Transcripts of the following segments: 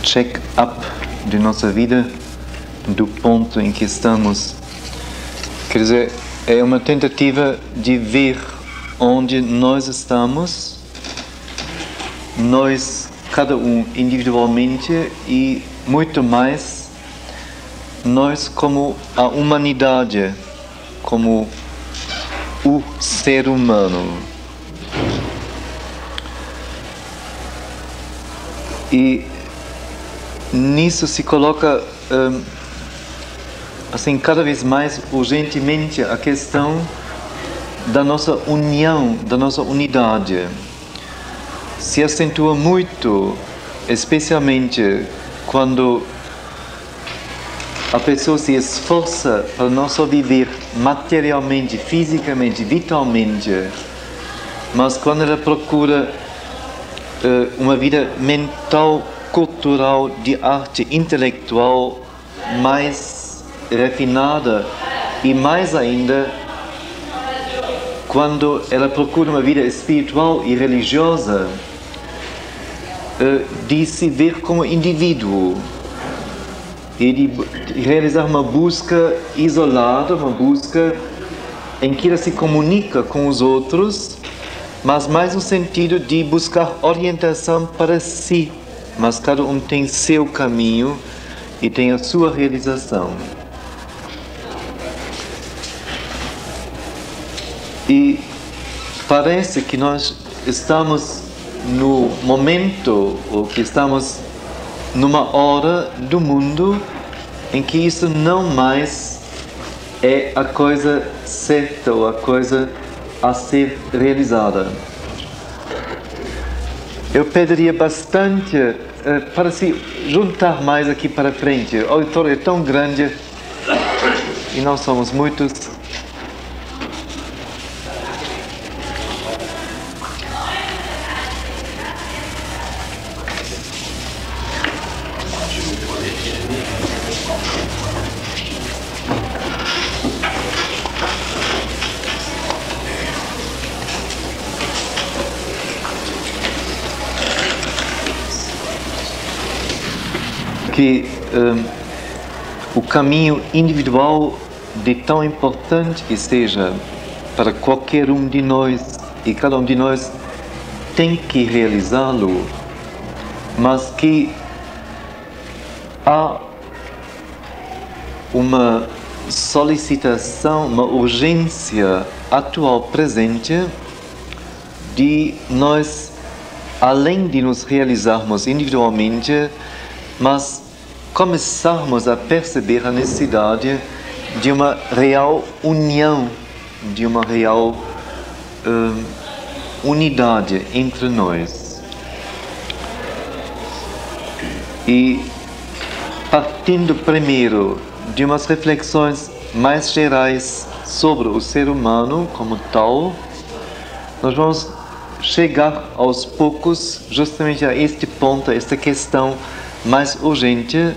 check-up de nossa vida, do ponto em que estamos. Quer dizer, é uma tentativa de ver onde nós estamos, nós, cada um individualmente, e muito mais nós como a humanidade, como o ser humano. E nisso se coloca assim, cada vez mais urgentemente a questão da nossa união, da nossa unidade. Se acentua muito, especialmente quando a pessoa se esforça para não só viver materialmente, fisicamente, vitalmente, mas quando ela procura uma vida mental, cultural, de arte, intelectual mais refinada, e mais ainda quando ela procura uma vida espiritual e religiosa, de se ver como indivíduo e de realizar uma busca isolada, uma busca em que ela se comunica com os outros, mas mais no sentido de buscar orientação para si, mas cada um tem seu caminho e tem a sua realização. E parece que nós estamos no momento, ou que estamos numa hora do mundo em que isso não mais é a coisa certa ou a coisa a ser realizada. Eu pediria bastante para se juntar mais aqui para frente. O auditório é tão grande e não somos muitos. Que o caminho individual, de tão importante que seja para qualquer um de nós, e cada um de nós tem que realizá-lo, mas que há uma solicitação, uma urgência atual, presente, de nós, além de nos realizarmos individualmente, mas começarmos a perceber a necessidade de uma real união, de uma real unidade entre nós. E partindo primeiro de umas reflexões mais gerais sobre o ser humano como tal, nós vamos chegar aos poucos justamente a este ponto, a esta questão mais urgente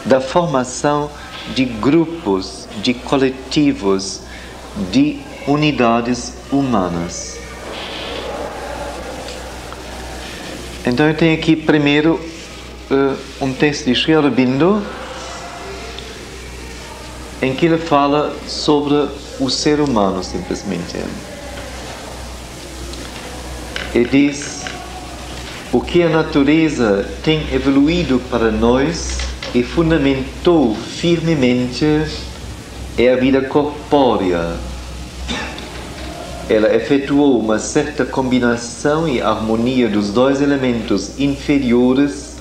da formação de grupos, de coletivos, de unidades humanas. Então eu tenho aqui primeiro um texto de Sri Aurobindo, em que ele fala sobre o ser humano, simplesmente. Ele diz: o que a natureza tem evoluído para nós e fundamentou firmemente é a vida corpórea. Ela efetuou uma certa combinação e harmonia dos dois elementos inferiores,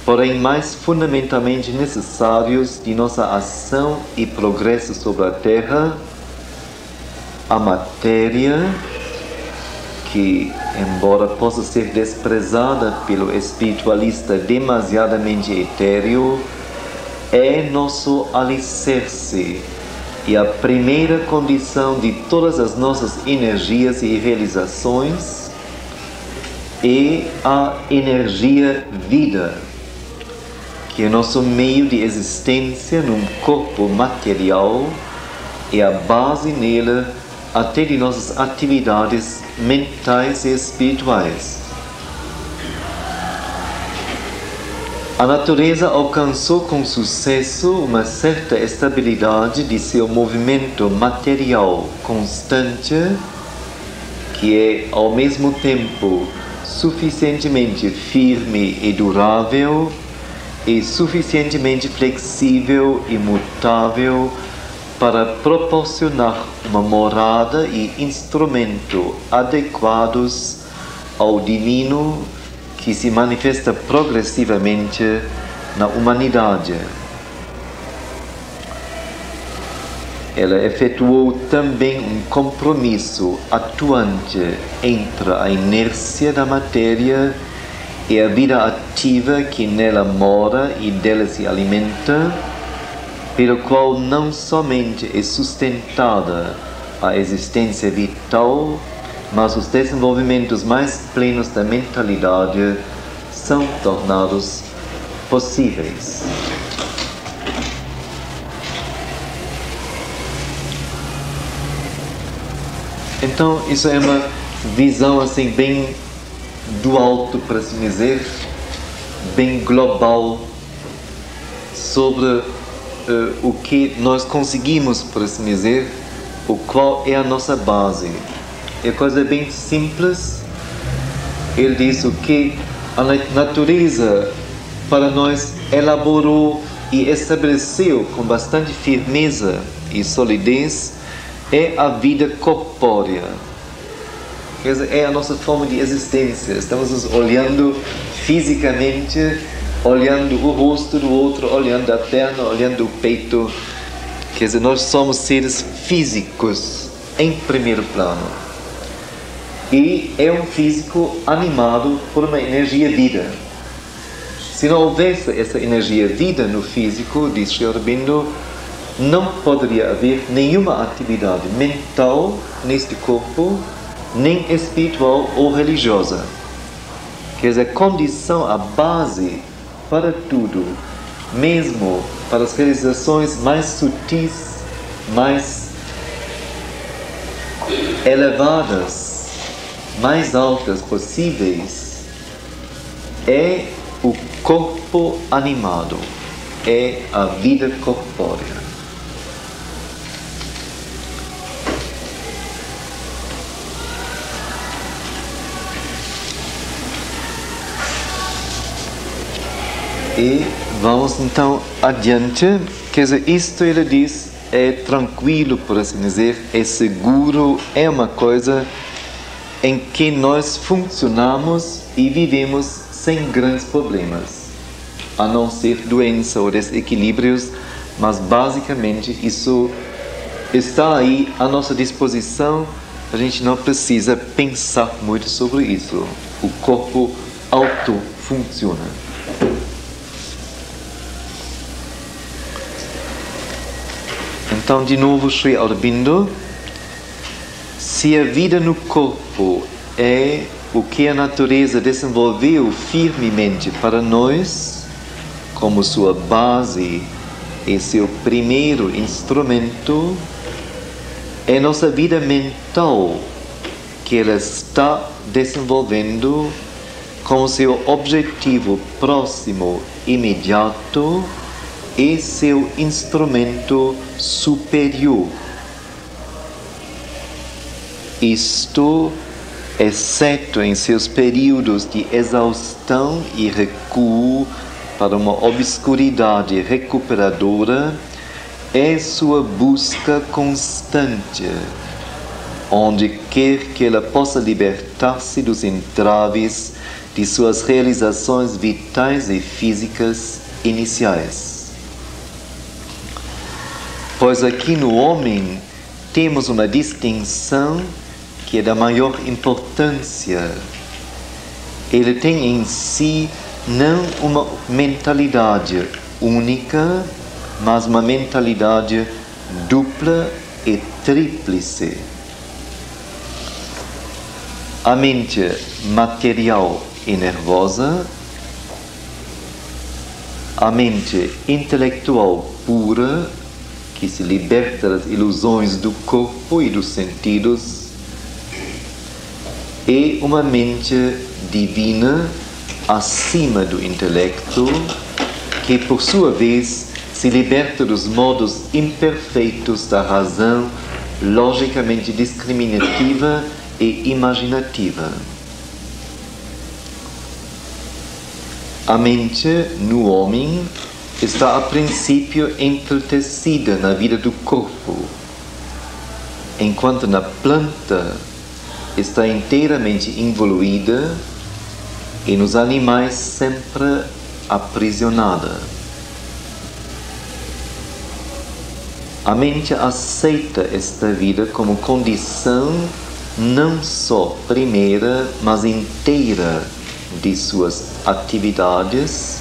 porém mais fundamentalmente necessários de nossa ação e progresso sobre a Terra, a matéria, que, embora possa ser desprezada pelo espiritualista demasiadamente etéreo, é nosso alicerce e a primeira condição de todas as nossas energias e realizações, e a energia vida, que é nosso meio de existência num corpo material e a base nele até de nossas atividades mentais e espirituais. A natureza alcançou com sucesso uma certa estabilidade de seu movimento material constante, que é ao mesmo tempo suficientemente firme e durável e suficientemente flexível e mutável para proporcionar uma morada e instrumento adequados ao divino que se manifesta progressivamente na humanidade. Ela efetuou também um compromisso atuante entre a inércia da matéria e a vida ativa que nela mora e dela se alimenta, pelo qual não somente é sustentada a existência vital, mas os desenvolvimentos mais plenos da mentalidade são tornados possíveis. Então, isso é uma visão assim bem do alto, para assim dizer, bem global sobre o que nós conseguimos, por assim dizer, o qual é a nossa base. É coisa bem simples. Ele diz o que a natureza para nós elaborou e estabeleceu com bastante firmeza e solidez é a vida corpórea. Quer dizer, é a nossa forma de existência. Estamos nos olhando fisicamente, olhando o rosto do outro, olhando a perna, olhando o peito. Quer dizer, nós somos seres físicos em primeiro plano. E é um físico animado por uma energia vida. Se não houvesse essa energia vida no físico, diz Sri Aurobindo, não poderia haver nenhuma atividade mental neste corpo, nem espiritual ou religiosa. Quer dizer, a condição, a base para tudo, mesmo para as realizações mais sutis, mais elevadas, mais altas possíveis, é o corpo animado, é a vida corpórea. E vamos então adiante. Quer dizer, isto ele diz é tranquilo, por assim dizer, é seguro, é uma coisa em que nós funcionamos e vivemos sem grandes problemas, a não ser doença ou desequilíbrios, mas basicamente isso está aí à nossa disposição, a gente não precisa pensar muito sobre isso, o corpo autofunciona. Então, de novo, Sri Aurobindo, se a vida no corpo é o que a natureza desenvolveu firmemente para nós, como sua base e seu primeiro instrumento, é nossa vida mental que ela está desenvolvendo como seu objetivo próximo, imediato, e seu instrumento superior. Isto, exceto em seus períodos de exaustão e recuo para uma obscuridade recuperadora, é sua busca constante, onde quer que ela possa libertar-se dos entraves de suas realizações vitais e físicas iniciais. Pois aqui no homem temos uma distinção que é da maior importância. Ele tem em si não uma mentalidade única, mas uma mentalidade dupla e tríplice. A mente material e nervosa, a mente intelectual pura, que se liberta das ilusões do corpo e dos sentidos, e uma mente divina acima do intelecto, que por sua vez se liberta dos modos imperfeitos da razão logicamente discriminativa e imaginativa. A mente no homem está a princípio entretecida na vida do corpo, enquanto na planta está inteiramente involuída e nos animais sempre aprisionada. A mente aceita esta vida como condição não só primeira, mas inteira de suas atividades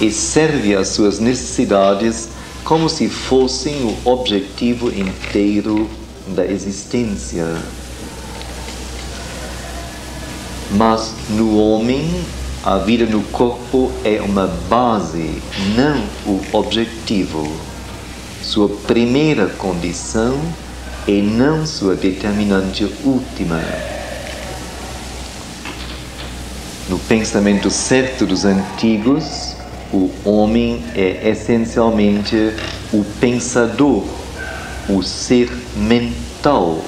e serve às suas necessidades como se fossem o objetivo inteiro da existência. Mas no homem, a vida no corpo é uma base, não o objetivo. Sua primeira condição e não sua determinante última. No pensamento certo dos antigos, o homem é essencialmente o pensador, o ser mental,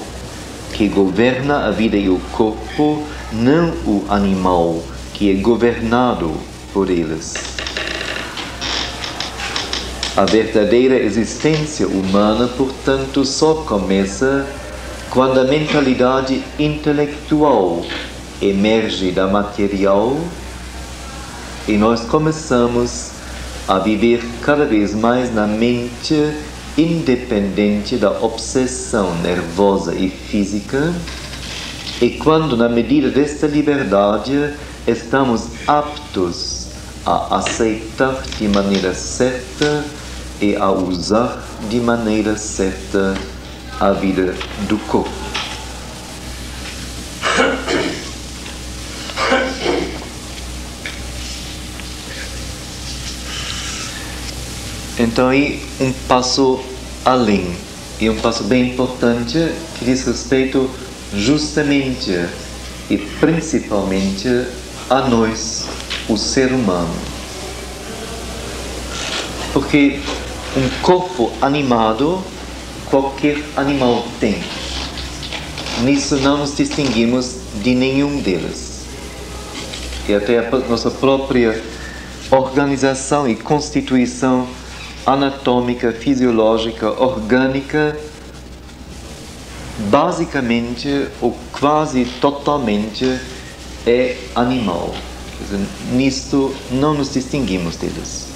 que governa a vida e o corpo, não o animal, que é governado por eles. A verdadeira existência humana, portanto, só começa quando a mentalidade intelectual emerge da material e nós começamos a viver cada vez mais na mente independente da obsessão nervosa e física, e quando, na medida desta liberdade, estamos aptos a aceitar de maneira certa e a usar de maneira certa a vida do corpo. Então aí um passo além, e um passo bem importante que diz respeito justamente e principalmente a nós, o ser humano. Porque um corpo animado, qualquer animal tem. Nisso não nos distinguimos de nenhum deles. E até a nossa própria organização e constituição anatômica, fisiológica, orgânica, basicamente ou quase totalmente é animal. Quer dizer, nisto não nos distinguimos deles.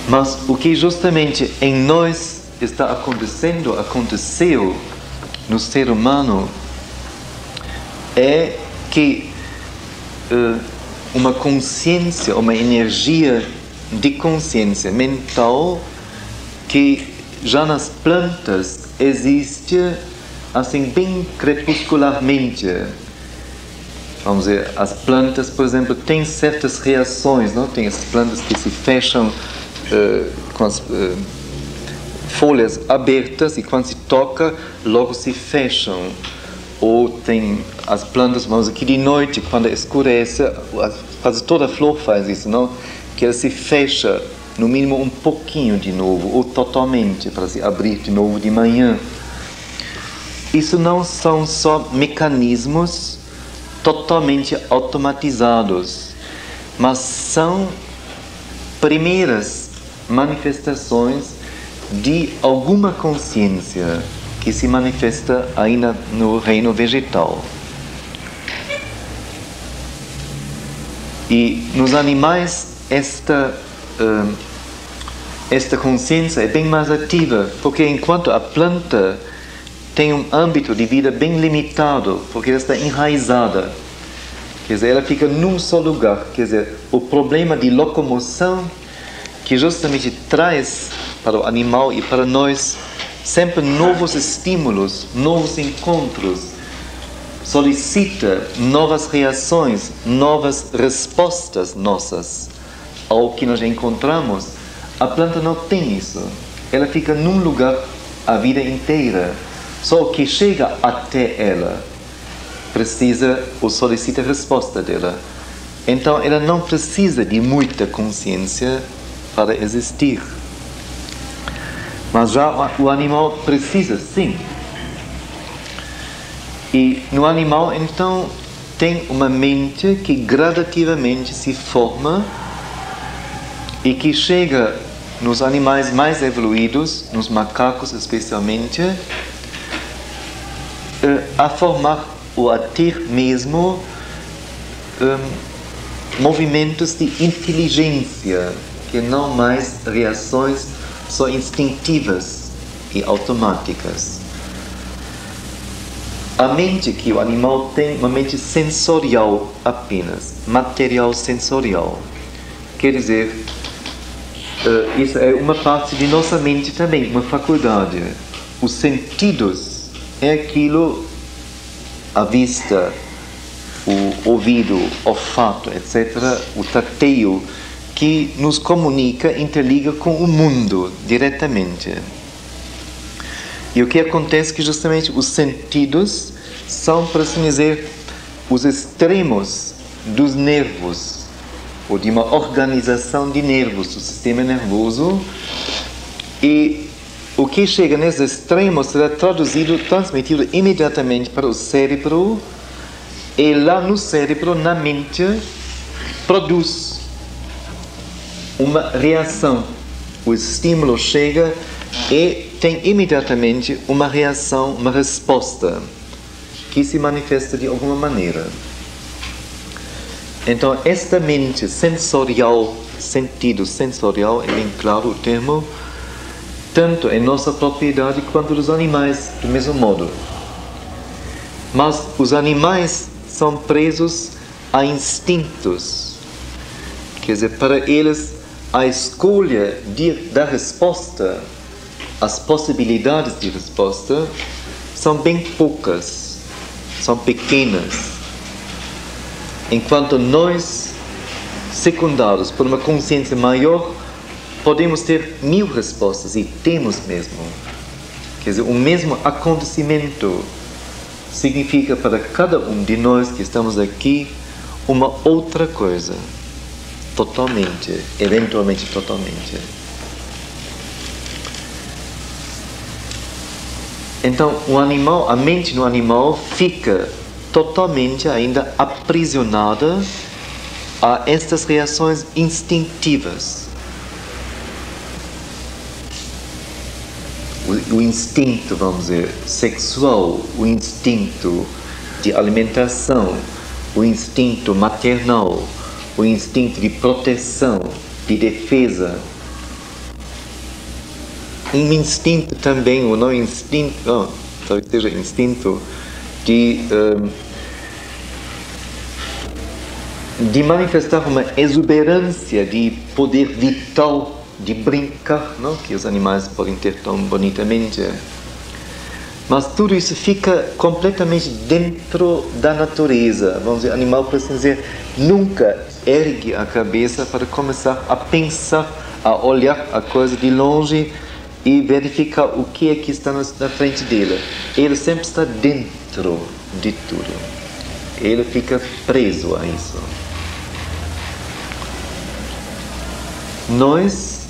Mas o que justamente em nós está acontecendo, aconteceu no ser humano, é que uma consciência, uma energia de consciência mental que já nas plantas existe assim bem crepuscularmente. Vamos dizer, as plantas, por exemplo, têm certas reações, não? Tem as plantas que se fecham com as folhas abertas e quando se toca, logo se fecham. Ou tem as plantas, vamos dizer, que de noite, quando escurece, quase toda flor faz isso, não? Que ela se fecha, no mínimo um pouquinho de novo, ou totalmente, para se abrir de novo de manhã. Isso não são só mecanismos totalmente automatizados, mas são primeiras manifestações de alguma consciência que se manifesta ainda no reino vegetal. E nos animais esta consciência é bem mais ativa, porque enquanto a planta tem um âmbito de vida bem limitado, porque ela está enraizada, quer dizer, ela fica num só lugar, quer dizer, o problema de locomoção que justamente traz para o animal e para nós sempre novos estímulos, novos encontros, solicita novas reações, novas respostas nossas ao que nós encontramos. A planta não tem isso. Ela fica num lugar a vida inteira. Só o que chega até ela precisa ou solicita a resposta dela. Então, ela não precisa de muita consciência para existir. Mas já o animal precisa, sim. E no animal, então, tem uma mente que gradativamente se forma e que chega nos animais mais evoluídos, nos macacos especialmente, a formar ou a ter mesmo movimentos de inteligência, que não mais reações só instintivas e automáticas. A mente que o animal tem, uma mente sensorial apenas, material sensorial. Quer dizer, isso é uma parte de nossa mente também, uma faculdade. Os sentidos é aquilo, a vista, o ouvido, o olfato, etc., o tateio, que nos comunica, interliga com o mundo diretamente. E o que acontece é que justamente os sentidos são, para assim dizer, os extremos dos nervos, ou de uma organização de nervos do sistema nervoso, e o que chega nesses extremos será traduzido, transmitido imediatamente para o cérebro, e lá no cérebro, na mente, produz uma reação. O estímulo chega e tem imediatamente uma reação, uma resposta, que se manifesta de alguma maneira. Então, esta mente sensorial, sentido sensorial, é bem claro o termo, tanto é nossa propriedade quanto dos animais, do mesmo modo. Mas os animais são presos a instintos. Quer dizer, para eles, a escolha da resposta, as possibilidades de resposta, são bem poucas, são pequenas. Enquanto nós, secundados por uma consciência maior, podemos ter 1000 respostas, e temos mesmo. Quer dizer, o mesmo acontecimento significa para cada um de nós que estamos aqui uma outra coisa. Totalmente, eventualmente totalmente. Então, o animal, a mente no animal fica totalmente ainda aprisionada a estas reações instintivas. O instinto, vamos dizer, sexual, o instinto de alimentação, o instinto maternal, o instinto de proteção, de defesa. Um instinto também, ou não instinto, talvez seja instinto de manifestar uma exuberância de poder vital, de brincar, não? Que os animais podem ter tão bonitamente. Mas tudo isso fica completamente dentro da natureza. Vamos dizer, o animal, por assim dizer, nunca ergue a cabeça para começar a pensar, a olhar a coisa de longe e verificar o que é que está na frente dele. Ele sempre está dentro de tudo. Ele fica preso a isso. Nós,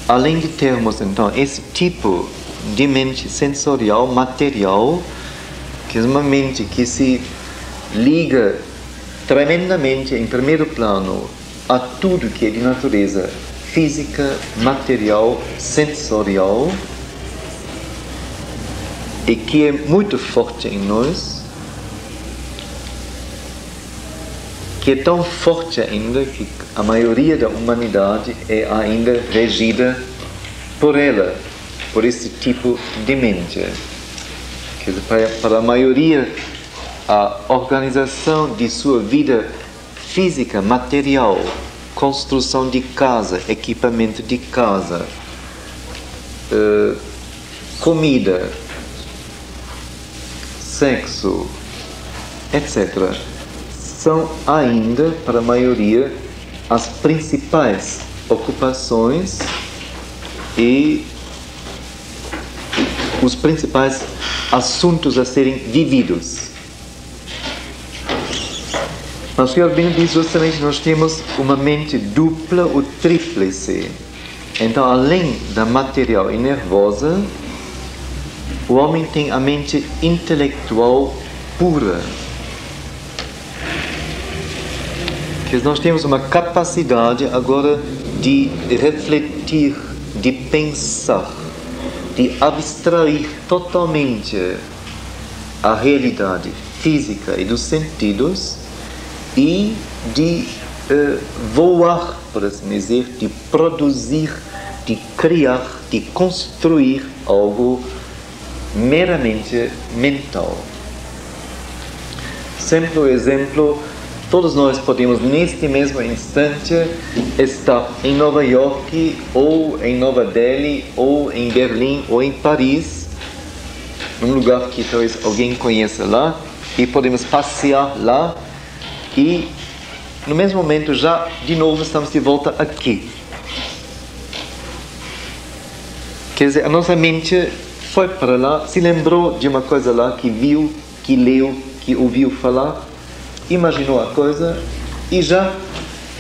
além de termos, então, esse tipo de mente sensorial, material, que é uma mente que se liga tremendamente, em primeiro plano, a tudo que é de natureza física, material, sensorial, e que é muito forte em nós, que é tão forte ainda que a maioria da humanidade é ainda regida por ela, por esse tipo de mente. Quer dizer, para a maioria, a organização de sua vida física, material, construção de casa, equipamento de casa, comida, sexo, etc., são ainda, para a maioria, as principais ocupações e os principais assuntos a serem vividos. Mas o Albino diz justamente que nós temos uma mente dupla ou tríplice. Então, além da material e nervosa, o homem tem a mente intelectual pura. Que nós temos uma capacidade agora de refletir, de pensar, de abstrair totalmente a realidade física e dos sentidos e de voar, por assim dizer, de produzir, de criar, de construir algo meramente mental. Sempre o exemplo, todos nós podemos neste mesmo instante estar em Nova York, ou em Nova Delhi, ou em Berlim, ou em Paris, num lugar que talvez alguém conheça lá, e podemos passear lá, e no mesmo momento já de novo estamos de volta aqui. Quer dizer, a nossa mente foi para lá, se lembrou de uma coisa lá que viu, que leu, que ouviu falar, imaginou a coisa e já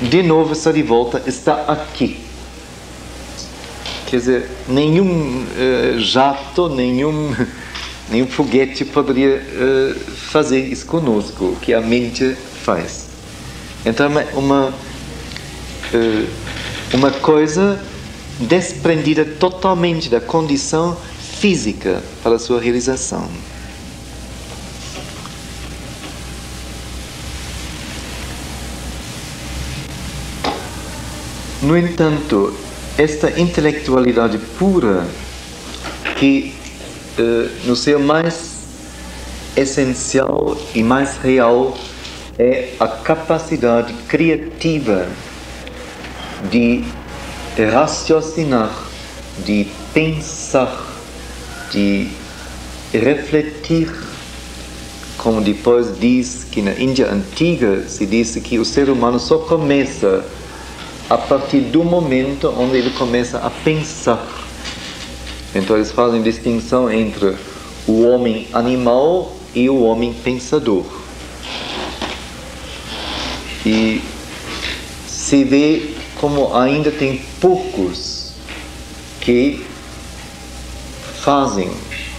de novo está de volta, está aqui. Quer dizer, nenhum jato, nenhum foguete poderia fazer isso conosco, o que a mente faz. Então é uma coisa desprendida totalmente da condição física para a sua realização. No entanto, esta intelectualidade pura, que no seu mais essencial e mais real é a capacidade criativa de raciocinar, de pensar, de refletir, como depois diz que na Índia antiga se disse que o ser humano só começa a partir do momento onde ele começa a pensar. Então eles fazem distinção entre o homem animal e o homem pensador. E se vê como ainda tem poucos que fazem,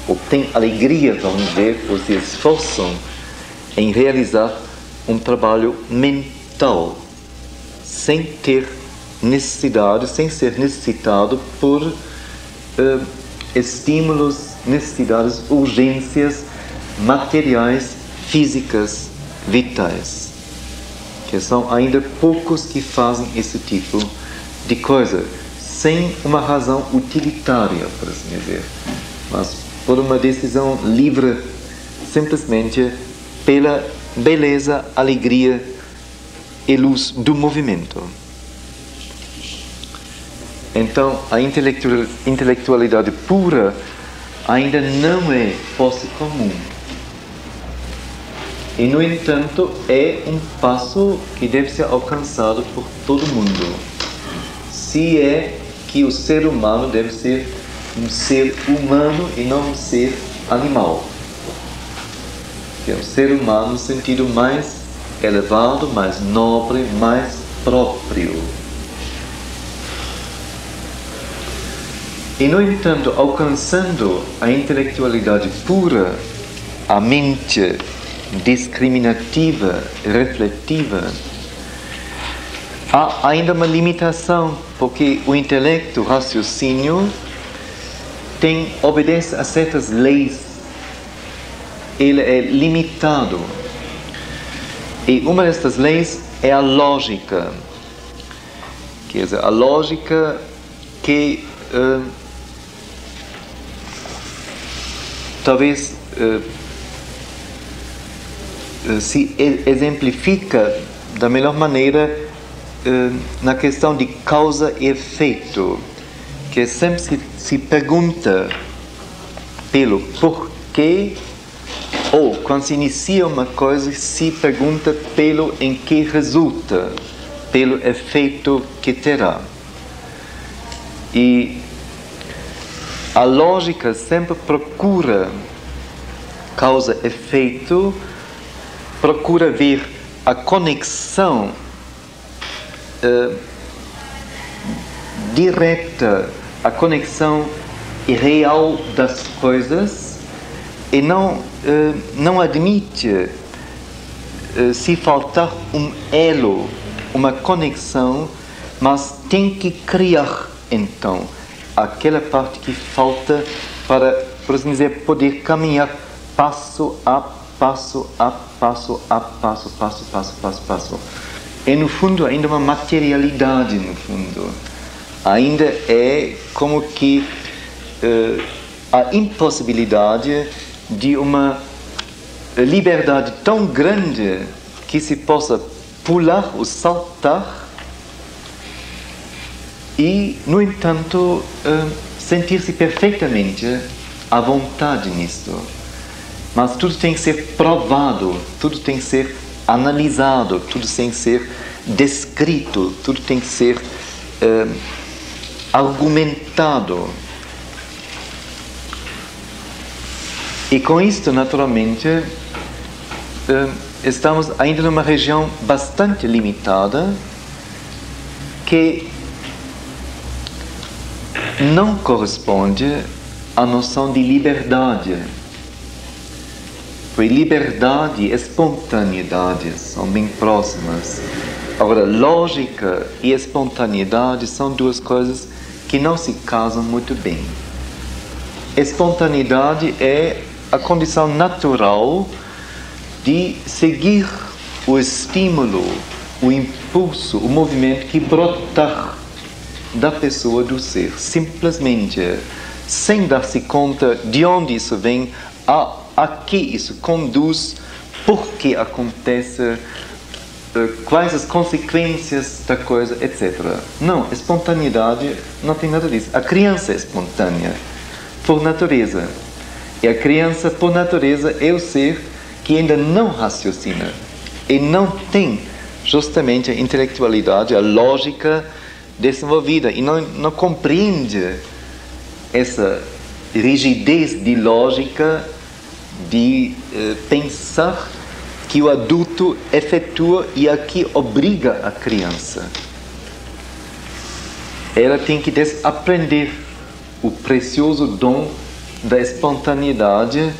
ou têm alegria, vamos dizer, ou se esforçam em realizar um trabalho mental, sem ter necessidade, sem ser necessitado por estímulos, necessidades, urgências materiais, físicas, vitais. Que são ainda poucos que fazem esse tipo de coisa, sem uma razão utilitária, por assim dizer, mas por uma decisão livre, simplesmente pela beleza, alegria e luz do movimento. Então, a intelectualidade pura ainda não é posse comum. E, no entanto, é um passo que deve ser alcançado por todo mundo. Se é que o ser humano deve ser um ser humano e não um ser animal. Que é um ser humano no sentido mais elevado, mais nobre, mais próprio. E, no entanto, alcançando a intelectualidade pura, a mente discriminativa, refletiva, há ainda uma limitação, porque o intelecto, o raciocínio, obedece a certas leis, ele é limitado. E uma destas leis é a lógica. Quer dizer, a lógica que talvez se exemplifica da melhor maneira na questão de causa e efeito, que sempre se pergunta pelo porquê, ou quando se inicia uma coisa se pergunta pelo em que resulta, pelo efeito que terá. E a lógica sempre procura causa-efeito, procura ver a conexão direta, a conexão real das coisas, e não admite se faltar um elo, uma conexão, mas tem que criar então aquela parte que falta para, por assim dizer, poder caminhar passo a passo a passo a passo, passo, passo, passo, passo. É no fundo ainda uma materialidade, no fundo. Ainda é como que a impossibilidade de uma liberdade tão grande que se possa pular ou saltar e, no entanto, sentir-se perfeitamente à vontade nisto. Mas tudo tem que ser provado, tudo tem que ser analisado, tudo tem que ser descrito, tudo tem que ser argumentado. E com isto, naturalmente, estamos ainda numa região bastante limitada que não corresponde à noção de liberdade. Porque liberdade e espontaneidade são bem próximas. Agora, lógica e espontaneidade são duas coisas que não se casam muito bem. Espontaneidade é a condição natural de seguir o estímulo, o impulso, o movimento que brotar da pessoa, do ser, simplesmente, sem dar-se conta de onde isso vem, a que isso conduz, por que acontece, quais as consequências da coisa, etc. Não, espontaneidade não tem nada disso. A criança é espontânea, por natureza. E a criança, por natureza, é o ser que ainda não raciocina e não tem justamente a intelectualidade, a lógica desenvolvida e não compreende essa rigidez de lógica de pensar que o adulto efetua e aqui obriga a criança. Ela tem que desaprender o precioso dom da espontaneidade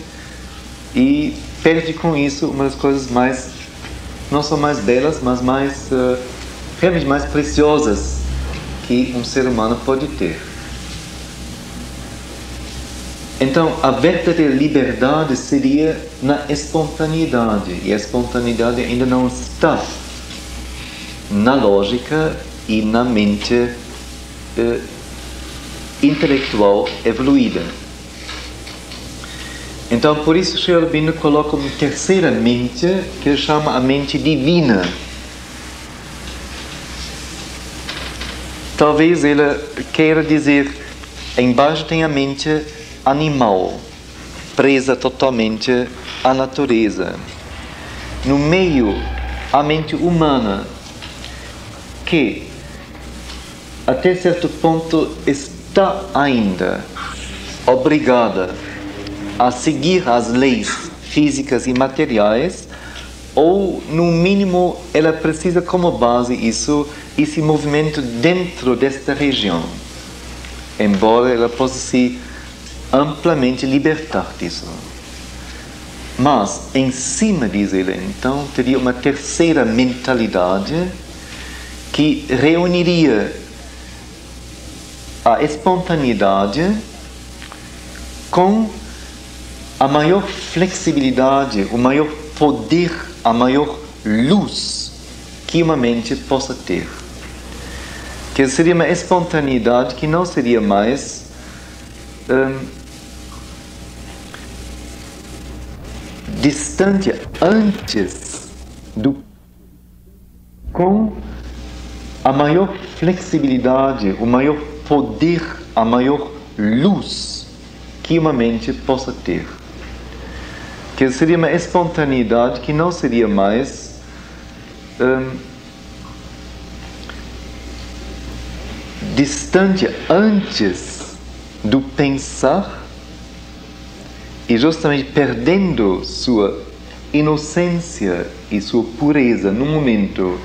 e perde com isso uma das coisas mais, não só mais belas, mas mais, realmente mais preciosas que um ser humano pode ter. Então, a verdadeira liberdade seria na espontaneidade, e a espontaneidade ainda não está na lógica e na mente intelectual evoluída. Então, por isso, Sri Aurobindo coloca uma terceira mente, que ele chama a mente divina. Talvez ele queira dizer, embaixo tem a mente animal, presa totalmente à natureza. No meio, a mente humana, que até certo ponto está ainda obrigada a seguir as leis físicas e materiais, ou no mínimo ela precisa como base esse movimento dentro desta região, embora ela possa se amplamente libertar disso. Mas em cima, diz ele, então teria uma terceira mentalidade que reuniria a espontaneidade com a maior flexibilidade, o maior poder, a maior luz que uma mente possa ter. Que seria uma espontaneidade que não seria mais distante antes do, com a maior flexibilidade, o maior poder, a maior luz que uma mente possa ter. Que seria uma espontaneidade que não seria mais distante antes do pensar e justamente perdendo sua inocência e sua pureza no momento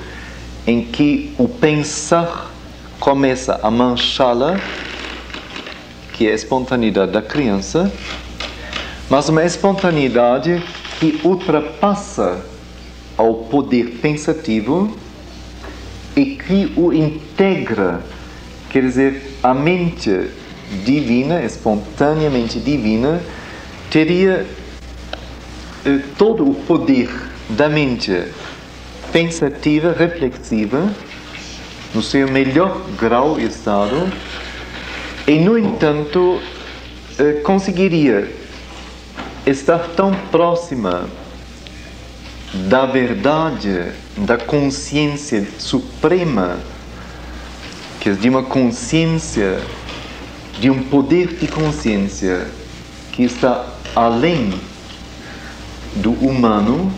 em que o pensar começa a manchá-la, que é a espontaneidade da criança, mas uma espontaneidade que ultrapassa ao poder pensativo e que o integra, quer dizer, a mente divina, espontaneamente divina, teria todo o poder da mente pensativa, reflexiva, no seu melhor grau e estado, e, no entanto, conseguiria estar tão próxima da verdade, da consciência suprema, que é de uma consciência, de um poder de consciência que está além do humano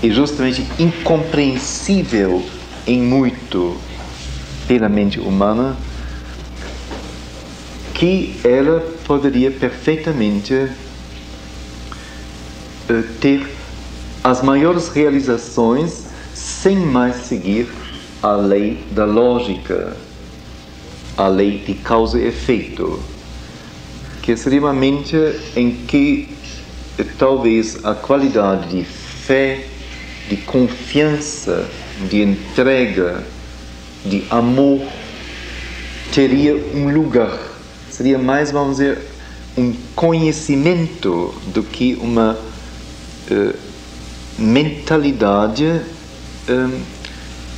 e justamente incompreensível em muito pela mente humana, que ela poderia perfeitamente ter as maiores realizações sem mais seguir a lei da lógica, a lei de causa e efeito, que seria uma mente em que talvez a qualidade de fé, de confiança, de entrega, de amor, teria um lugar. Seria mais, vamos dizer, um conhecimento do que uma mentalidade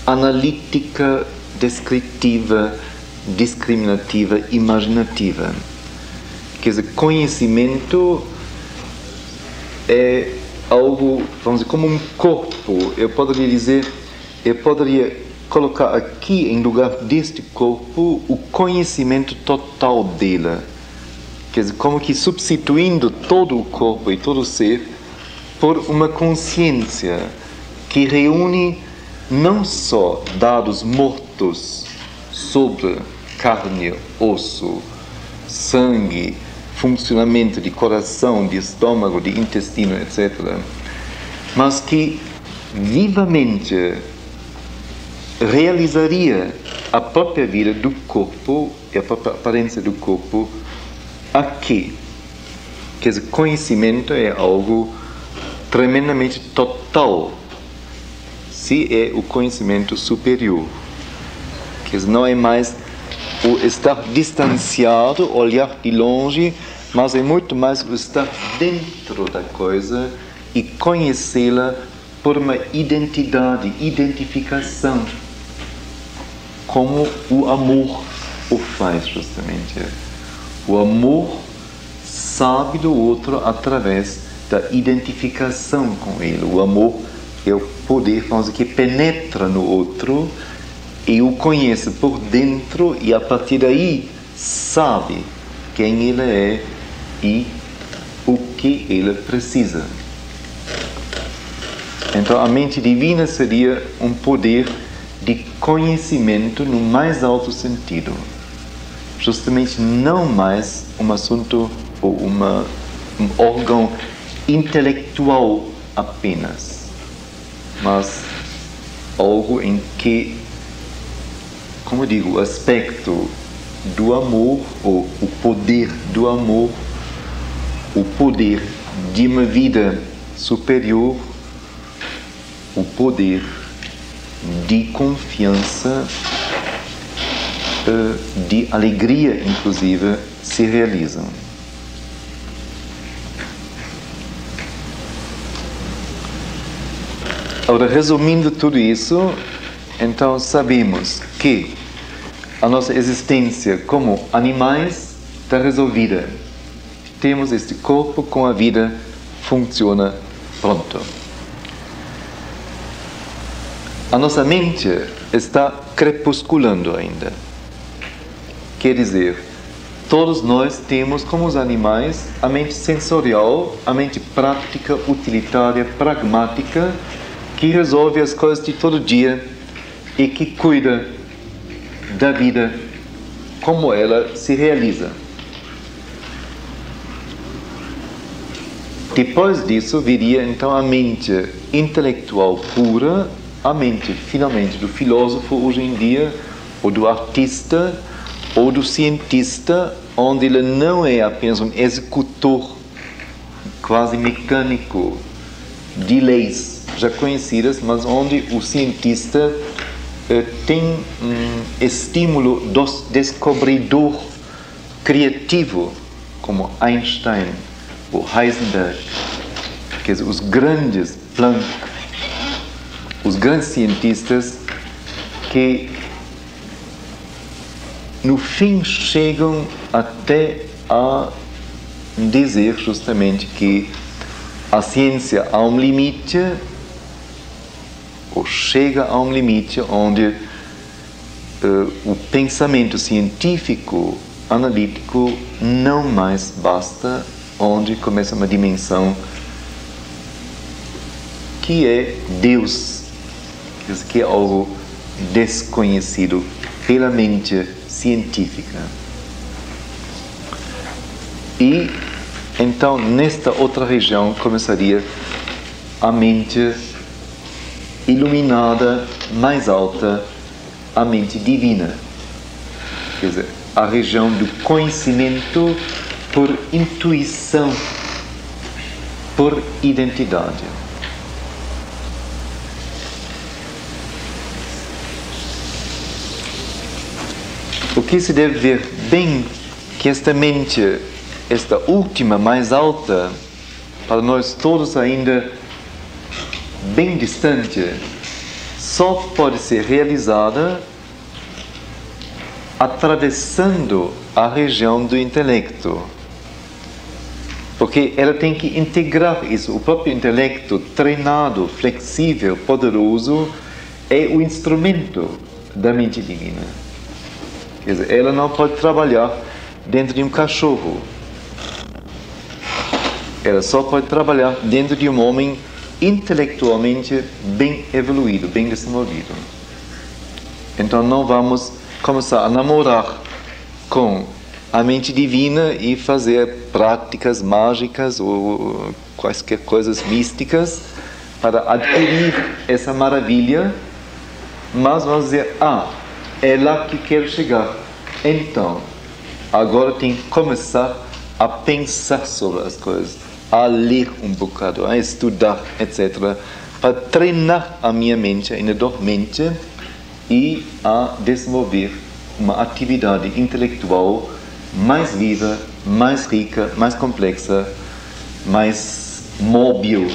analítica, descritiva, discriminativa, imaginativa. Quer dizer, conhecimento é algo, vamos dizer, como um corpo. Eu poderia colocar aqui, em lugar deste corpo, o conhecimento total dela. Quer dizer, como que substituindo todo o corpo e todo o ser por uma consciência que reúne não só dados mortos sobre carne, osso, sangue, funcionamento de coração, de estômago, de intestino, etc., mas que vivamente realizaria a própria vida do corpo e a própria aparência do corpo aqui. Quer dizer, conhecimento é algo tremendamente total, se é o conhecimento superior. Quer dizer, não é mais o estar distanciado, olhar de longe, mas é muito mais o estar dentro da coisa e conhecê-la por uma identidade, identificação, como o amor o faz justamente. O amor sabe do outro através da identificação com ele. O amor é o poder, vamos dizer, que penetra no outro e o conhece por dentro e a partir daí sabe quem ele é e o que ele precisa. Então a mente divina seria um poder de conhecimento no mais alto sentido. Justamente não mais um assunto ou um órgão intelectual apenas, mas algo em que, como eu digo, o aspecto do amor, ou o poder do amor, o poder de uma vida superior, o poder de confiança, de alegria, inclusive, se realizam. Agora, resumindo tudo isso, então sabemos que a nossa existência como animais está resolvida. Temos este corpo com a vida, funciona, pronto. A nossa mente está crepusculando ainda. Quer dizer, todos nós temos, como os animais, a mente sensorial, a mente prática, utilitária, pragmática, que resolve as coisas de todo dia e que cuida da vida como ela se realiza. Depois disso viria então a mente intelectual pura, a mente finalmente do filósofo hoje em dia, ou do artista, ou do cientista, onde ele não é apenas um executor quase mecânico de leis já conhecidas, mas onde o cientista tem estímulo do descobridor criativo, como Einstein ou Heisenberg, quer dizer, os grandes Planck, os grandes cientistas que no fim chegam até a dizer justamente que a ciência há um limite, ou chega a um limite onde o pensamento científico, analítico, não mais basta, onde começa uma dimensão que é Deus, que é algo desconhecido pela mente científica. E então nesta outra região começaria a mente iluminada mais alta, a mente divina, quer dizer, a região do conhecimento por intuição, por identidade. O que se deve ver bem que esta mente, esta última mais alta, para nós todos ainda bem distante, só pode ser realizada atravessando a região do intelecto. Porque ela tem que integrar isso. O próprio intelecto, treinado, flexível, poderoso, é o instrumento da mente divina. Quer dizer, ela não pode trabalhar dentro de um cachorro. Ela só pode trabalhar dentro de um homem intelectualmente bem evoluído, bem desenvolvido. Então não vamos começar a namorar com a mente divina e fazer práticas mágicas ou quaisquer coisas místicas para adquirir essa maravilha, mas vamos dizer, é lá que quero chegar. Então, agora tem que começar a pensar sobre as coisas, a ler um bocado, a estudar, etc., para treinar a minha mente ainda dormente e a desenvolver uma atividade intelectual mais viva, mais rica, mais complexa, mais móvel.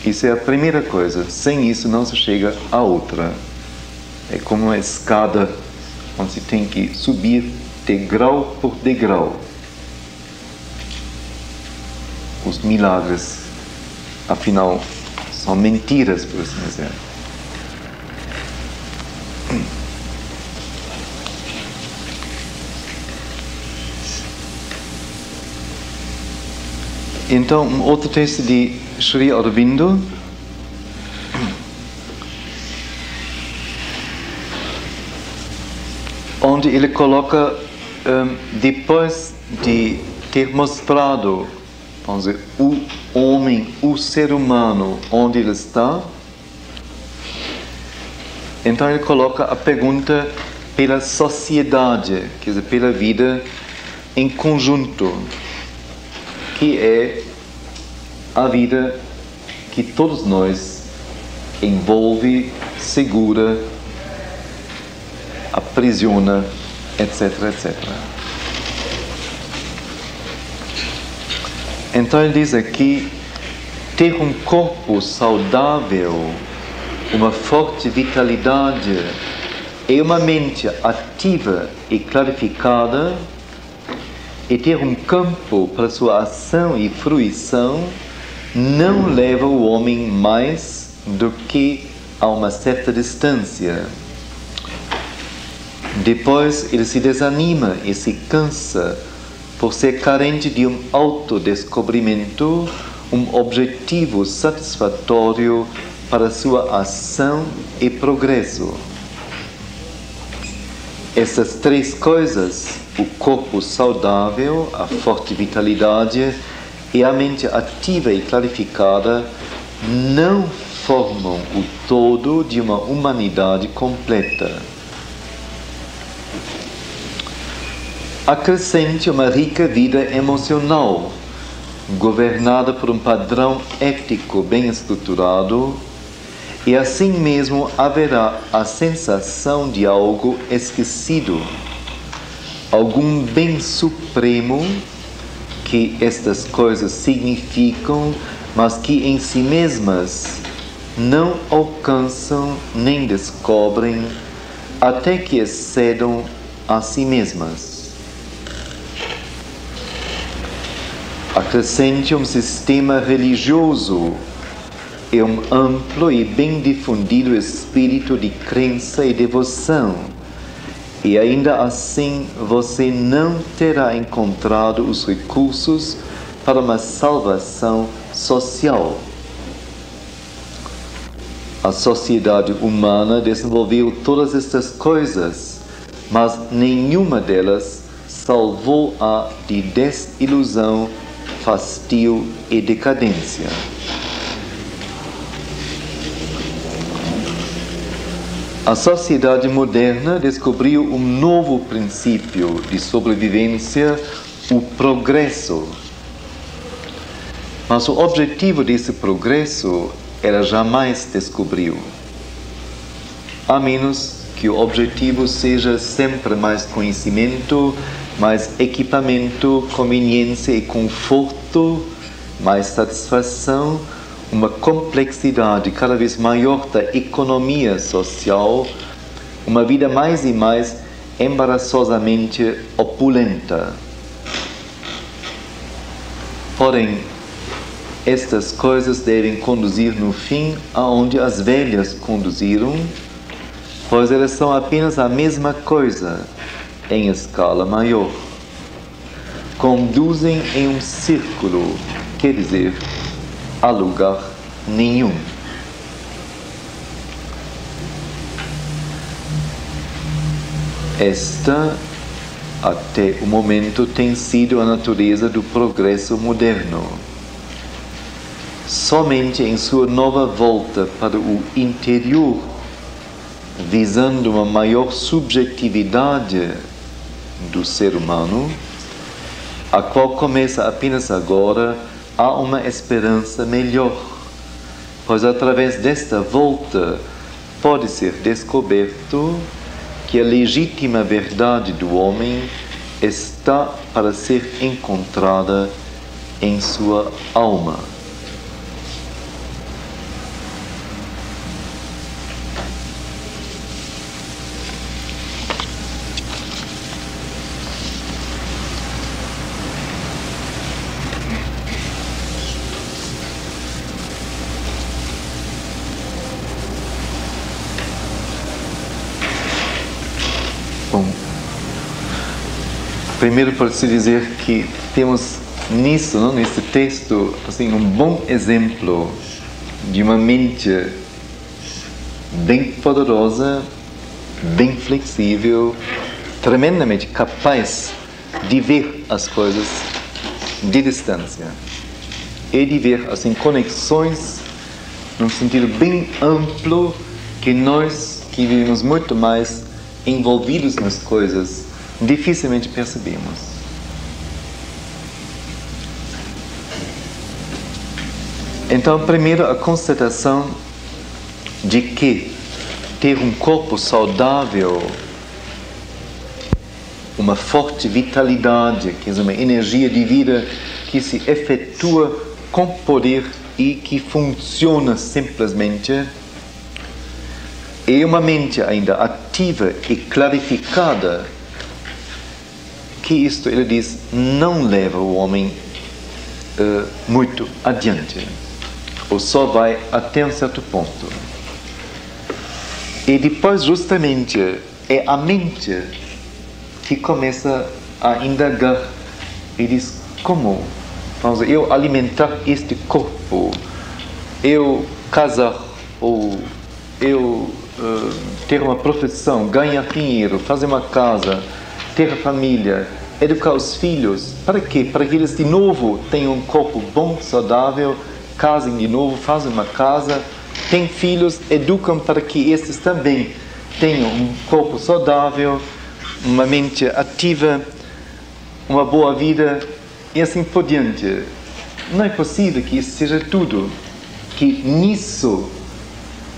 Isso é a primeira coisa. Sem isso não se chega a outra. É como uma escada onde se tem que subir degrau por degrau. Os milagres, afinal, são mentiras, por assim dizer. Então, um outro texto de Sri Aurobindo, onde ele coloca, depois de ter mostrado, vamos dizer, o homem, o ser humano, onde ele está, então ele coloca a pergunta pela sociedade, quer dizer, pela vida em conjunto, que é a vida que todos nós envolve, segura, aprisiona, etc, etc. Então ele diz aqui, ter um corpo saudável, uma forte vitalidade e uma mente ativa e clarificada, e ter um campo para sua ação e fruição, não leva o homem mais do que a uma certa distância. Depois ele se desanima e se cansa por ser carente de um autodescobrimento, um objetivo satisfatório para sua ação e progresso. Essas três coisas, o corpo saudável, a forte vitalidade e a mente ativa e clarificada não formam o todo de uma humanidade completa. Acrescente uma rica vida emocional, governada por um padrão ético bem estruturado, e assim mesmo haverá a sensação de algo esquecido, algum bem supremo que estas coisas significam, mas que em si mesmas não alcançam nem descobrem até que excedam a si mesmas. Acrescente um sistema religioso e um amplo e bem difundido espírito de crença e devoção, e ainda assim você não terá encontrado os recursos para uma salvação social. A sociedade humana desenvolveu todas estas coisas, mas nenhuma delas salvou-a de desilusão, fastio e decadência. A sociedade moderna descobriu um novo princípio de sobrevivência, o progresso. Mas o objetivo desse progresso ela jamais descobriu, a menos que o objetivo seja sempre mais conhecimento, mais equipamento, conveniência e conforto, mais satisfação, uma complexidade cada vez maior da economia social, uma vida mais e mais embaraçosamente opulenta. Porém, estas coisas devem conduzir no fim aonde as velhas conduziram, pois elas são apenas a mesma coisa, em escala maior. Conduzem em um círculo, quer dizer, a lugar nenhum. Esta, até o momento, tem sido a natureza do progresso moderno. Somente em sua nova volta para o interior, visando uma maior subjetividade do ser humano, a qual começa apenas agora, há uma esperança melhor, pois através desta volta pode ser descoberto que a legítima verdade do homem está para ser encontrada em sua alma. Bom, primeiro pode-se dizer que temos nisso, não, nesse texto, assim, um bom exemplo de uma mente bem poderosa, bem flexível, tremendamente capaz de ver as coisas de distância e de ver, assim, conexões num sentido bem amplo que nós, que vivemos muito mais envolvidos nas coisas, dificilmente percebemos. Então, primeiro, a constatação de que ter um corpo saudável, uma forte vitalidade, que é uma energia de vida que se efetua com poder e que funciona simplesmente, e uma mente ainda ativa e clarificada, que isto, ele diz, não leva o homem muito adiante, ou só vai até um certo ponto. E depois, justamente, é a mente que começa a indagar e diz, como? Vamos dizer, eu alimentar este corpo, eu casar, ou eu ter uma profissão, ganhar dinheiro, fazer uma casa, ter família, educar os filhos. Para quê? Para que eles de novo tenham um corpo bom, saudável, casem de novo, fazem uma casa, têm filhos, educam para que estes também tenham um corpo saudável, uma mente ativa, uma boa vida e assim por diante. Não é possível que isso seja tudo, que nisso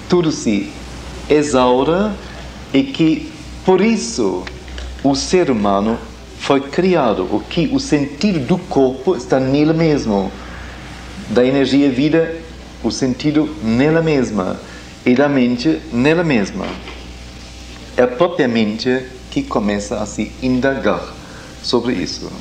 tudo se exaura e que por isso o ser humano foi criado, o que o sentido do corpo está nele mesmo, da energia vida, o sentido nela mesma e da mente nela mesma. É a própria mente que começa a se indagar sobre isso.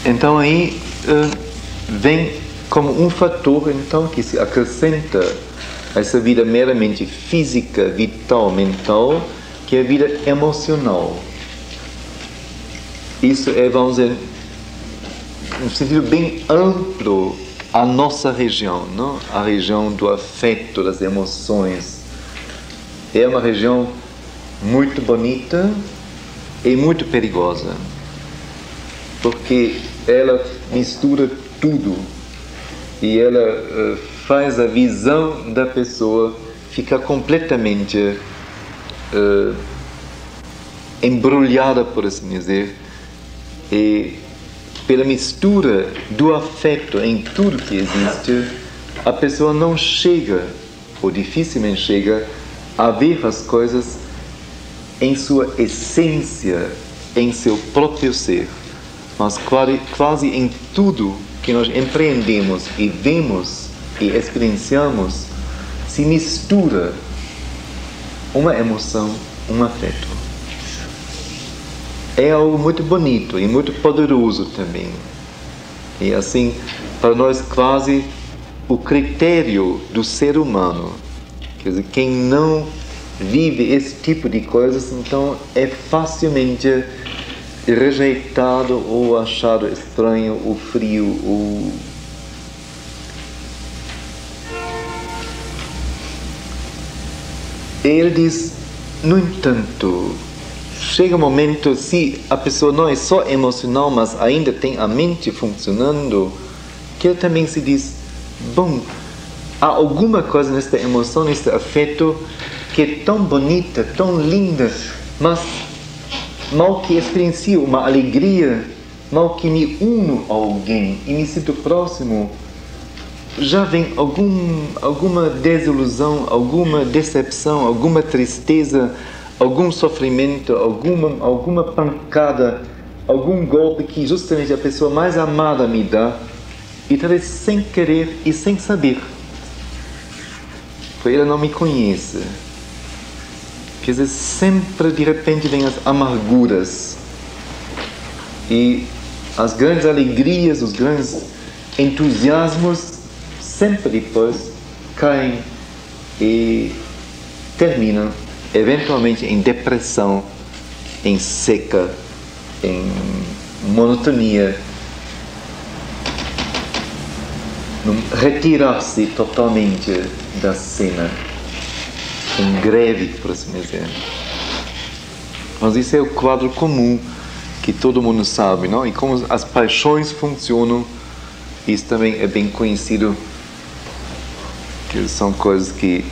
Então aí vem como um fator então que se acrescenta a essa vida meramente física, vital, mental, que é a vida emocional. Isso é, vamos dizer, um sentido bem amplo a nossa região, não? A região do afeto, das emoções. É uma região muito bonita e muito perigosa, porque ela mistura tudo e ela faz a visão da pessoa ficar completamente embrulhada, por assim dizer, e pela mistura do afeto em tudo que existe, a pessoa não chega, ou dificilmente chega, a ver as coisas em sua essência, em seu próprio ser. Mas quase em tudo que nós empreendemos e vemos e experienciamos, se mistura uma emoção, um afeto. É algo muito bonito e muito poderoso também. E assim, para nós quase o critério do ser humano. Quer dizer, quem não vive esse tipo de coisas, então é facilmente rejeitado ou achado estranho, ou frio, ou... Ele diz, no entanto, chega um momento, se a pessoa não é só emocional, mas ainda tem a mente funcionando, que ele também se diz, bom, há alguma coisa nesta emoção, neste afeto, que é tão bonita, tão linda, mas mal que experiencio uma alegria, mal que me uno a alguém e me sinto próximo, já vem alguma desilusão, alguma decepção, alguma tristeza, algum sofrimento, alguma pancada, algum golpe que justamente a pessoa mais amada me dá, e talvez sem querer e sem saber, porque ela não me conhece. Quer dizer, sempre de repente vem as amarguras e as grandes alegrias, os grandes entusiasmos sempre depois caem e terminam eventualmente em depressão, em seca, em monotonia, retirar-se totalmente da cena, em greve, por assim dizer. Mas isso é o quadro comum que todo mundo sabe, não? E como as paixões funcionam, isso também é bem conhecido, que são coisas que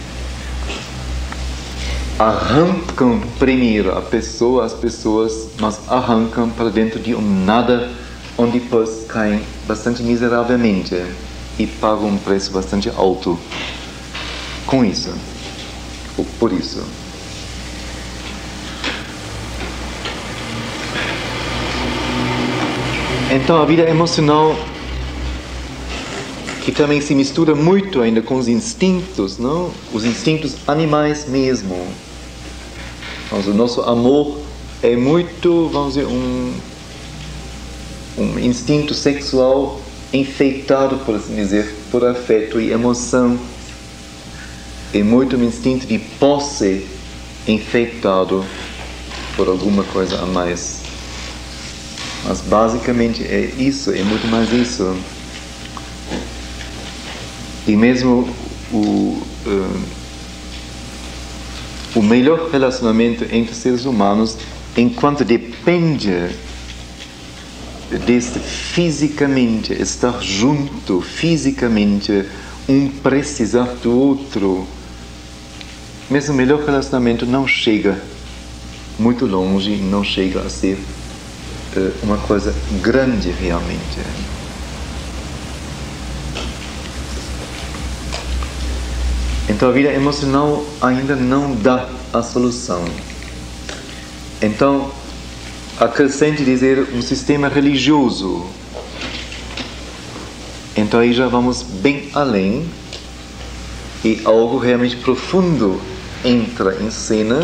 arrancam primeiro as pessoas, mas arrancam para dentro de um nada, onde depois caem bastante miseravelmente e pagam um preço bastante alto com isso, ou por isso. Então a vida emocional, que também se mistura muito ainda com os instintos, não? Os instintos animais mesmo. Mas o nosso amor é muito, vamos dizer, um instinto sexual enfeitado, por assim dizer, por afeto e emoção. É muito um instinto de posse enfeitado por alguma coisa a mais. Mas basicamente é isso, é muito mais isso. E mesmo o melhor relacionamento entre seres humanos, enquanto depende deste fisicamente, estar junto fisicamente, um precisar do outro, mesmo o melhor relacionamento não chega muito longe, não chega a ser uma coisa grande realmente. Então a vida emocional ainda não dá a solução. Então, acrescente dizer um sistema religioso. Então aí já vamos bem além e algo realmente profundo entra em cena,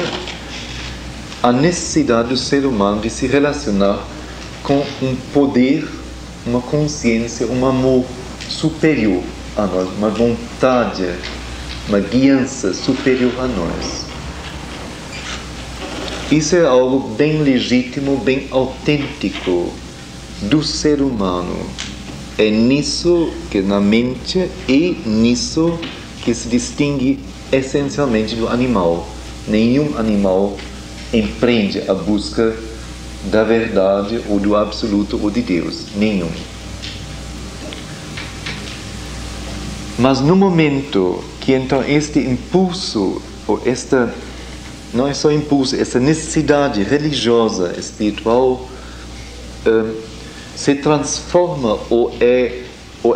a necessidade do ser humano de se relacionar com um poder, uma consciência, um amor superior a nós, uma vontade, uma guiança superior a nós. Isso é algo bem legítimo, bem autêntico do ser humano. É nisso que na mente e nisso que se distingue essencialmente do animal. Nenhum animal empreende a busca da verdade ou do absoluto ou de Deus. Nenhum. Mas no momento que então este impulso, ou esta, não é só impulso, essa necessidade religiosa, espiritual, se transforma ou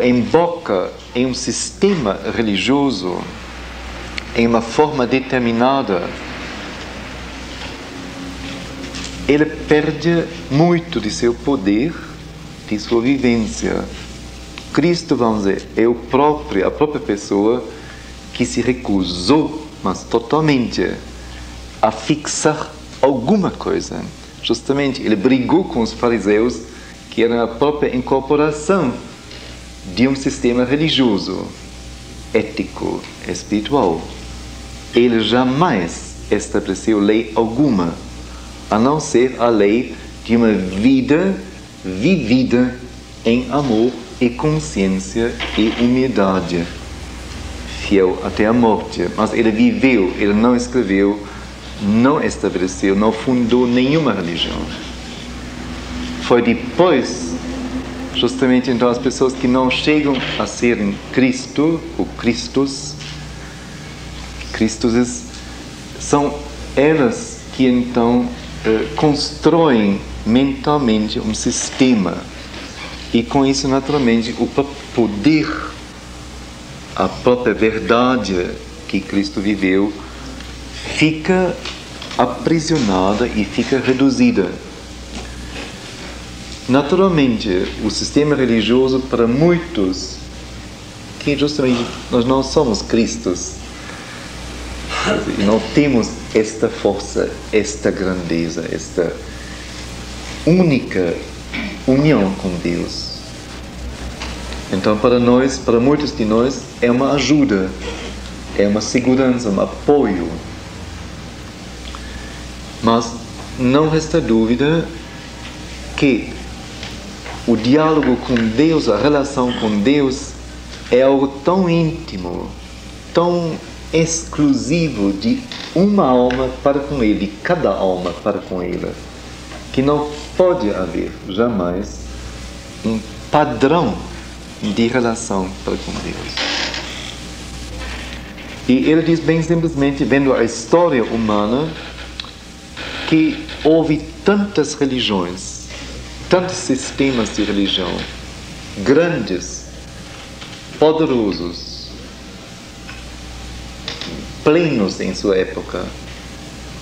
emboca em um sistema religioso, em uma forma determinada, ele perde muito de seu poder, de sua vivência. Cristo, vamos dizer, é a própria pessoa que se recusou, mas totalmente, a fixar alguma coisa. Justamente, ele brigou com os fariseus, que eram a própria incorporação de um sistema religioso, ético, espiritual. Ele jamais estabeleceu lei alguma, a não ser a lei de uma vida vivida em amor e consciência e humildade, fiel até a morte. Mas ele viveu, ele não escreveu, não estabeleceu, não fundou nenhuma religião. Foi depois, justamente então, as pessoas que não chegam a serem Cristo, ou Cristos, são elas que então constroem mentalmente um sistema. E com isso, naturalmente, o poder, a própria verdade que Cristo viveu, fica aprisionada e fica reduzida. Naturalmente, o sistema religioso, para muitos, que justamente nós não somos Cristos, e não temos esta força, esta grandeza, esta única união com Deus. Então, para nós, para muitos de nós, é uma ajuda, é uma segurança, um apoio. Mas não resta dúvida que o diálogo com Deus, a relação com Deus, é algo tão íntimo, tão exclusivo de uma alma para com Ele, de cada alma para com Ele, que não pode haver jamais um padrão de relação para com Deus. E ele diz bem simplesmente, vendo a história humana, que houve tantas religiões, tantos sistemas de religião, grandes, poderosos, plenos em sua época,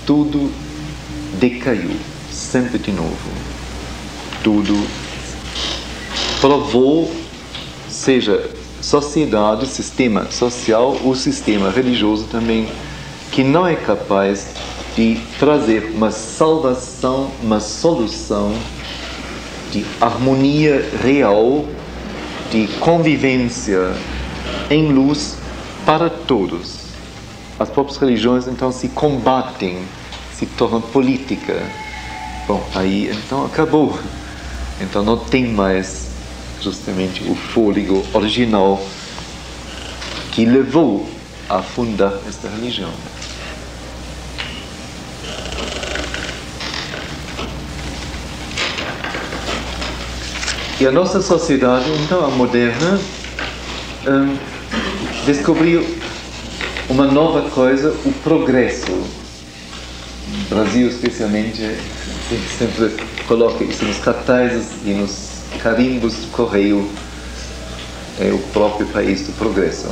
tudo decaiu, sempre de novo. Tudo provou, seja sociedade, sistema social ou sistema religioso também, que não é capaz de trazer uma salvação, uma solução de harmonia real, de convivência em luz para todos. As próprias religiões então se combatem, se tornam política. Bom, aí então acabou. Então não tem mais justamente o fôlego original que levou a fundar esta religião. E a nossa sociedade, então, a moderna, descobriu uma nova coisa, o progresso. O Brasil, especialmente, sempre coloca isso nos cartazes e nos carimbos do correio. É o próprio país do progresso.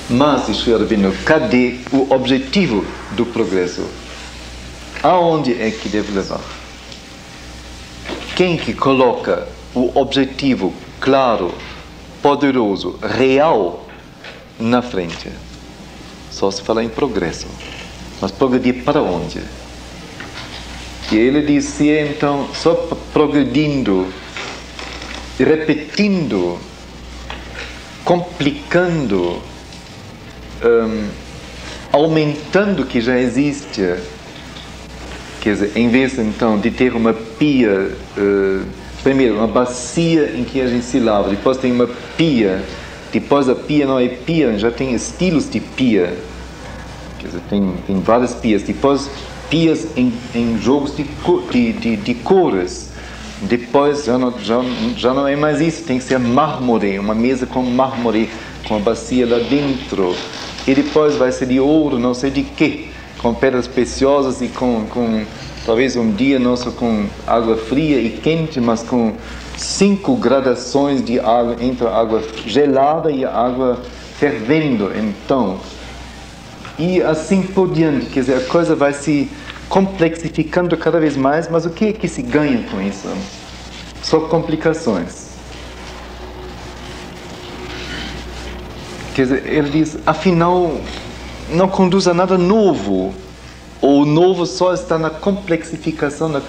Mas, diz Sri Aurobindo, cadê o objetivo do progresso? Aonde é que deve levar? Quem que coloca o objetivo claro, poderoso, real na frente? Só se fala em progresso. Mas progredir para onde? E ele dizia então, só progredindo, repetindo, complicando, aumentando o que já existe. Quer dizer, em vez então de ter uma pia, primeiro uma bacia em que a gente se lava, depois tem uma pia, depois a pia não é pia, já tem estilos de pia, quer dizer, tem várias pias, depois pias em jogos de cores, depois já não é mais isso, tem que ser mármore, uma mesa com mármore, com a bacia lá dentro, e depois vai ser de ouro, não sei de quê, com pedras preciosas e com talvez um dia nosso com água fria e quente, mas com 5 gradações de água entre a água gelada e a água fervendo, então. E assim por diante, quer dizer, a coisa vai se complexificando cada vez mais, mas o que é que se ganha com isso? Só complicações. Quer dizer, ele diz, afinal, não conduz a nada novo. Ou o novo só está na complexificação,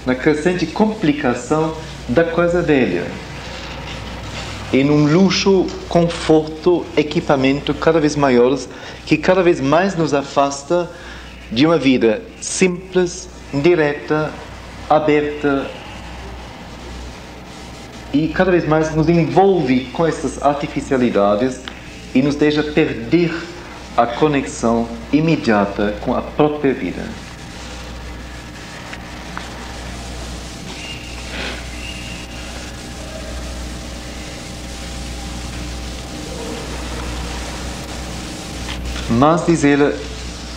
na crescente complicação da coisa velha. E num luxo, conforto, equipamento cada vez maiores, que cada vez mais nos afasta de uma vida simples, direta, aberta, e cada vez mais nos envolve com essas artificialidades e nos deixa perder a conexão imediata com a própria vida. Mas, diz ele,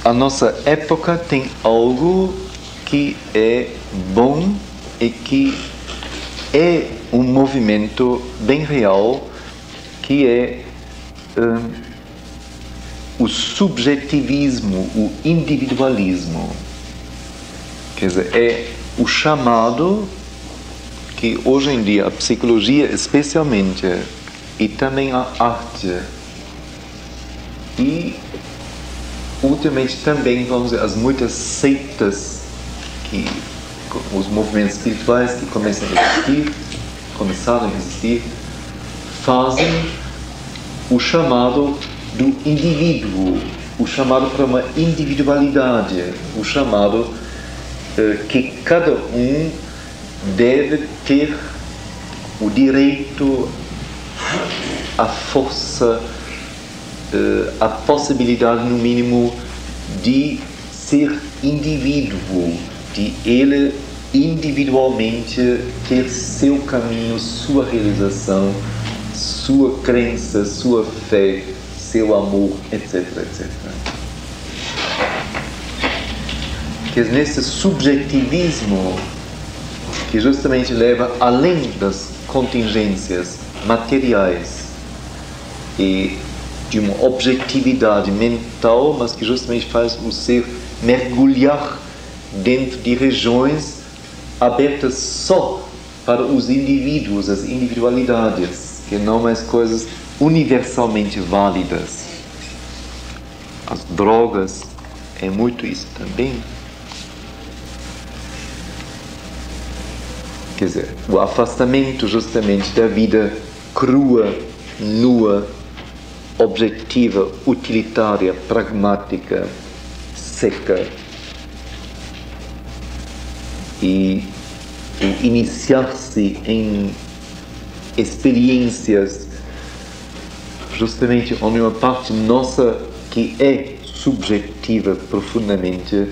a nossa época tem algo que é bom e que é um movimento bem real, que é o subjetivismo, o individualismo. Quer dizer, é o chamado que hoje em dia a psicologia especialmente e também a arte e ultimamente também, vamos dizer, as muitas seitas, os movimentos espirituais que começaram a existir, fazem o chamado do indivíduo, o chamado para uma individualidade, o chamado que cada um deve ter o direito, a força, a possibilidade, no mínimo, de ser indivíduo, de ele individualmente ter seu caminho, sua realização, sua crença, sua fé, seu amor, etc, etc. Que é nesse subjetivismo que justamente leva além das contingências materiais e de uma objetividade mental, mas que justamente faz o ser mergulhar dentro de regiões abertas só para os indivíduos, as individualidades, que não mais coisas universalmente válidas. As drogas é muito isso também. Quer dizer, o afastamento justamente da vida crua, nua, objetiva, utilitária, pragmática, seca, e iniciar-se em experiências, justamente onde uma parte nossa que é subjetiva profundamente